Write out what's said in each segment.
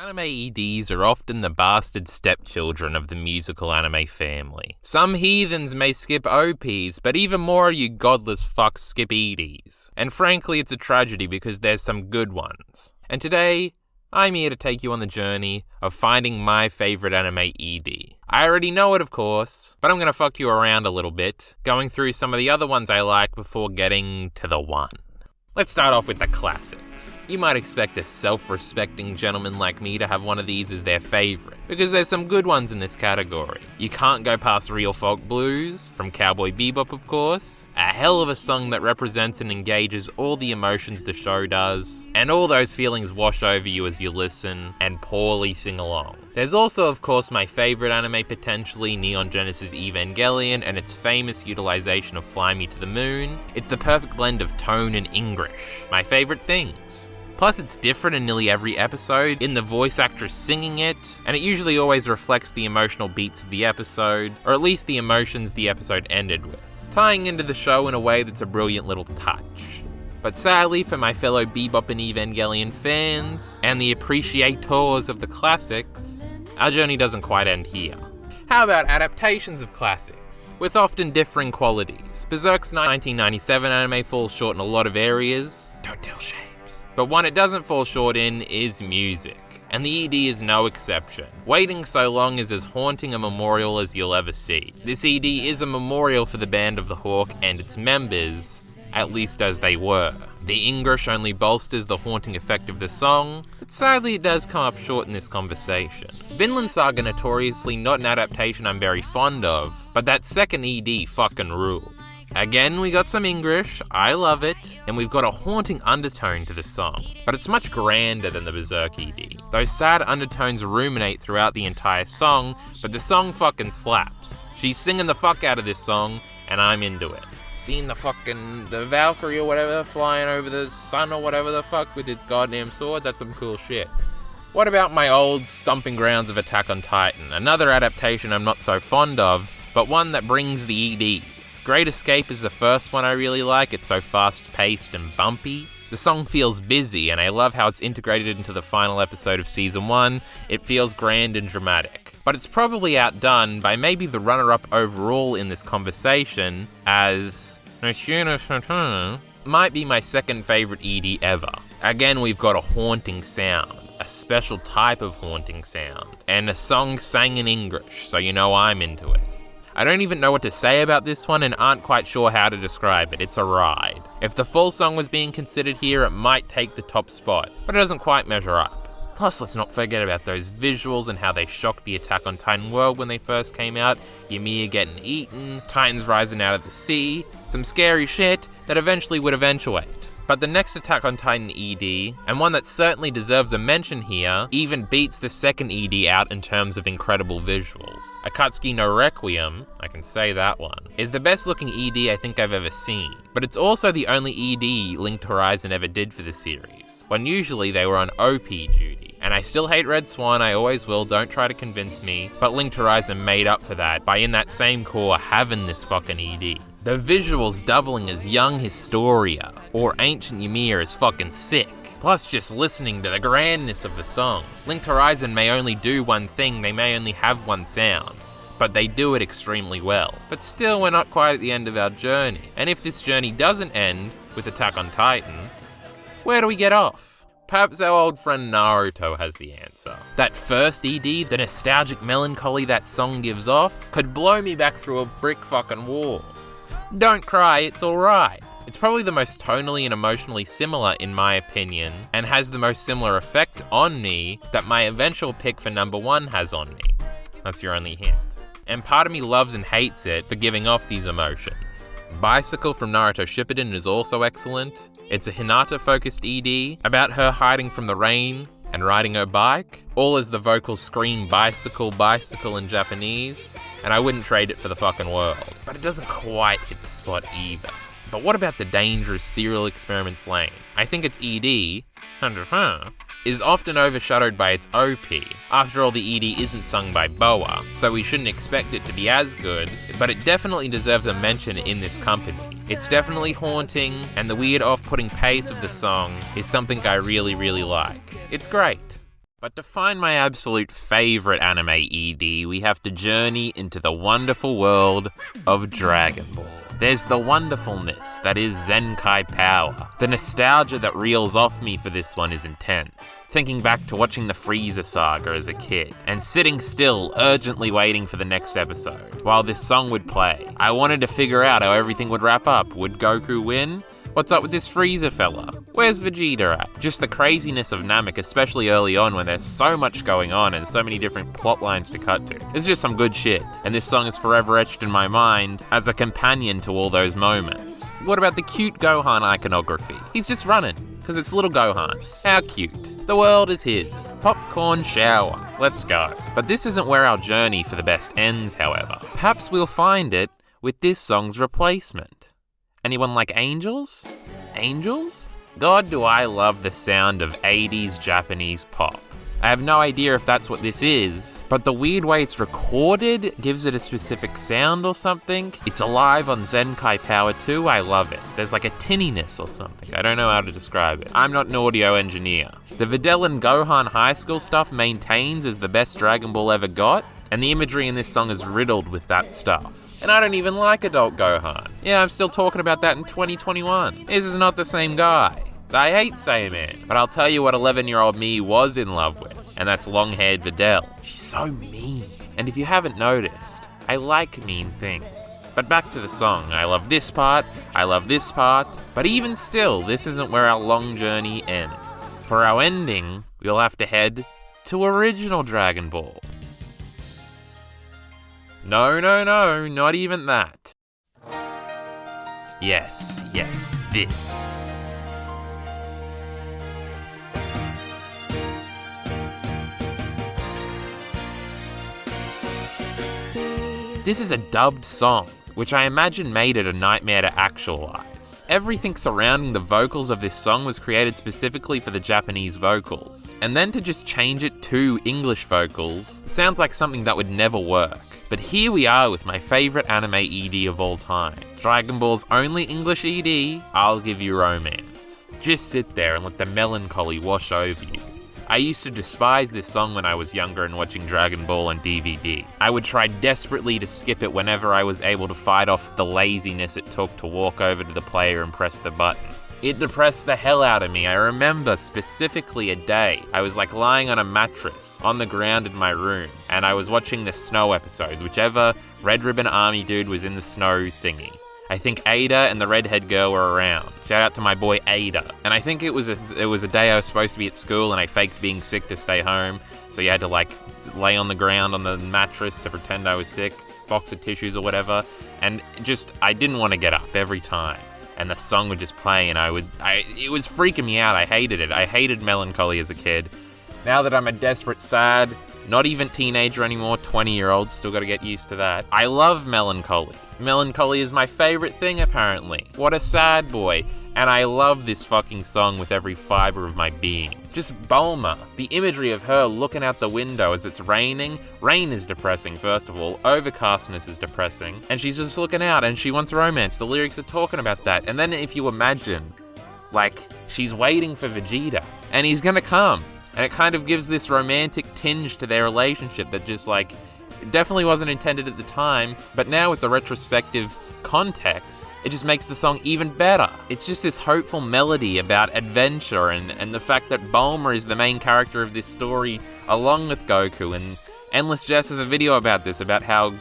Anime EDs are often the bastard stepchildren of the musical anime family. Some heathens may skip OPs, but even more you godless fucks skip EDs. And frankly, it's a tragedy because there's some good ones. And today, I'm here to take you on the journey of finding my favorite anime ED. I already know it, of course, but I'm gonna fuck you around a little bit, going through some of the other ones I like before getting to the one. Let's start off with the classics. You might expect a self-respecting gentleman like me to have one of these as their favorite, because there's some good ones in this category. You can't go past Real Folk Blues, from Cowboy Bebop of course, a hell of a song that represents and engages all the emotions the show does, and all those feelings wash over you as you listen and poorly sing along. There's also of course my favorite anime potentially, Neon Genesis Evangelion, and its famous utilization of Fly Me to the Moon. It's the perfect blend of tone and English, my favorite things. Plus it's different in nearly every episode, in the voice actress singing it, and it usually always reflects the emotional beats of the episode, or at least the emotions the episode ended with, tying into the show in a way that's a brilliant little touch. But sadly for my fellow Bebop and Evangelion fans, and the appreciators of the classics, our journey doesn't quite end here. How about adaptations of classics, with often differing qualities? Berserk's 1997 anime falls short in a lot of areas, don't tell shapes. But one it doesn't fall short in is music, and the ED is no exception. Waiting So Long is as haunting a memorial as you'll ever see. This ED is a memorial for the Band of the Hawk and its members, at least as they were. The English only bolsters the haunting effect of the song, but sadly it does come up short in this conversation. Finland Saga notoriously not an adaptation I'm very fond of, but that second ED fucking rules. Again, we got some English, I love it, and we've got a haunting undertone to the song, but it's much grander than the Berserk ED. Those sad undertones ruminate throughout the entire song, but the song fucking slaps. She's singing the fuck out of this song, and I'm into it. Seeing the Valkyrie or whatever flying over the sun or whatever the fuck with its goddamn sword, that's some cool shit. What about my old stomping grounds of Attack on Titan? Another adaptation I'm not so fond of, but one that brings the EDs. Great Escape is the first one I really like, it's so fast-paced and bumpy. The song feels busy, and I love how it's integrated into the final episode of Season 1. It feels grand and dramatic. But it's probably outdone by maybe the runner-up overall in this conversation as might be my second favorite ED ever. Again, we've got a haunting sound, a special type of haunting sound, and a song sang in English, so you know I'm into it. I don't even know what to say about this one and aren't quite sure how to describe it. It's a ride. If the full song was being considered here, it might take the top spot, but it doesn't quite measure up. Plus, let's not forget about those visuals and how they shocked the Attack on Titan world when they first came out. Ymir getting eaten, Titans rising out of the sea, some scary shit that eventually would eventuate. But the next Attack on Titan ED, and one that certainly deserves a mention here, even beats the second ED out in terms of incredible visuals. Akatsuki no Requiem, I can say that one, is the best looking ED I think I've ever seen. But it's also the only ED Linked Horizon ever did for the series, when usually they were on OP duty. And I still hate Red Swan, I always will, don't try to convince me, but Linked Horizon made up for that by in that same core having this fucking ED. The visuals doubling as young Historia, or Ancient Ymir is fucking sick. Plus just listening to the grandness of the song. Linked Horizon may only do one thing, they may only have one sound, but they do it extremely well. But still, we're not quite at the end of our journey. And if this journey doesn't end with Attack on Titan, where do we get off? Perhaps our old friend Naruto has the answer. That first ED, the nostalgic melancholy that song gives off, could blow me back through a brick fucking wall. Don't cry, it's alright. It's probably the most tonally and emotionally similar in my opinion, and has the most similar effect on me that my eventual pick for number 1 has on me. That's your only hint. And part of me loves and hates it for giving off these emotions. Bicycle from Naruto Shippuden is also excellent. It's a Hinata-focused ED about her hiding from the rain and riding her bike, all as the vocals scream bicycle, bicycle in Japanese, and I wouldn't trade it for the fucking world. But it doesn't quite hit the spot either. But what about the dangerous Serial Experiments lane? I think its ED, is often overshadowed by its OP. After all, the ED isn't sung by Boa, so we shouldn't expect it to be as good, but it definitely deserves a mention in this company. It's definitely haunting, and the weird off-putting pace of the song is something I really, really like. It's great. But to find my absolute favorite anime ED, we have to journey into the wonderful world of Dragon Ball. There's the wonderfulness that is Zenkai power. The nostalgia that reels off me for this one is intense. Thinking back to watching the Frieza Saga as a kid, and sitting still, urgently waiting for the next episode, while this song would play. I wanted to figure out how everything would wrap up. Would Goku win? What's up with this Frieza fella? Where's Vegeta at? Just the craziness of Namek, especially early on when there's so much going on and so many different plot lines to cut to. It's just some good shit, and this song is forever etched in my mind as a companion to all those moments. What about the cute Gohan iconography? He's just running, because it's little Gohan. How cute. The world is his. Popcorn shower. Let's go. But this isn't where our journey for the best ends, however. Perhaps we'll find it with this song's replacement. Anyone like Angels? Angels? God, do I love the sound of 80s Japanese pop. I have no idea if that's what this is, but the weird way it's recorded gives it a specific sound or something. It's alive on Zenkai Power too, I love it. There's like a tinniness or something, I don't know how to describe it. I'm not an audio engineer. The Videl and Gohan high school stuff maintains as the best Dragon Ball ever got, and the imagery in this song is riddled with that stuff. And I don't even like adult Gohan. Yeah, I'm still talking about that in 2021. This is not the same guy. I hate Saiyaman, but I'll tell you what 11-year-old me was in love with, and that's long-haired Videl. She's so mean. And if you haven't noticed, I like mean things. But back to the song. I love this part, I love this part, but even still, this isn't where our long journey ends. For our ending, we'll have to head to original Dragon Ball. No, not even that. Yes, this. This is a dubbed song, which I imagine made it a nightmare to actualize. Everything surrounding the vocals of this song was created specifically for the Japanese vocals, and then to just change it to English vocals sounds like something that would never work. But here we are with my favorite anime ED of all time. Dragon Ball's only English ED, I'll Give You Romance. Just sit there and let the melancholy wash over you. I used to despise this song when I was younger and watching Dragon Ball on DVD. I would try desperately to skip it whenever I was able to fight off the laziness it took to walk over to the player and press the button. It depressed the hell out of me. I remember specifically a day, I was like lying on a mattress on the ground in my room, and I was watching the snow episodes, whichever Red Ribbon Army dude was in the snow thingy. I think Ada and the redhead girl were around. Shout out to my boy Ada. And I think it was a day I was supposed to be at school and I faked being sick to stay home. So you had to like lay on the ground on the mattress to pretend I was sick, box of tissues or whatever. And I didn't want to get up every time. And the song would just play and it was freaking me out. I hated it. I hated melancholy as a kid. Now that I'm a desperate, sad, not even teenager anymore, 20-year-old, still gotta get used to that. I love melancholy. Melancholy is my favorite thing, apparently. What a sad boy. And I love this fucking song with every fiber of my being. Just Bulma, the imagery of her looking out the window as it's raining. Rain is depressing, first of all. Overcastness is depressing. And she's just looking out and she wants romance. The lyrics are talking about that. And then if you imagine, like, she's waiting for Vegeta and he's gonna come. And it kind of gives this romantic tinge to their relationship that just like, it definitely wasn't intended at the time, but now with the retrospective context, it just makes the song even better. It's just this hopeful melody about adventure and the fact that Bulma is the main character of this story along with Goku, and Endless Jess has a video about this, about how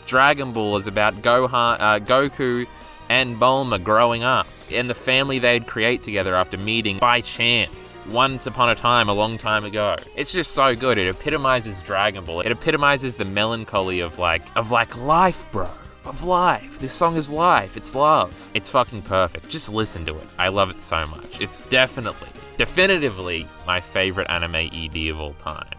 Dragon Ball is about Goku and Bulma growing up and the family they'd create together after meeting by chance once upon a time, a long time ago. It's just so good. It epitomizes Dragon Ball. It epitomizes the melancholy of life, bro. Of life. This song is life. It's love. It's fucking perfect. Just listen to it. I love it so much. It's definitively my favorite anime ED of all time.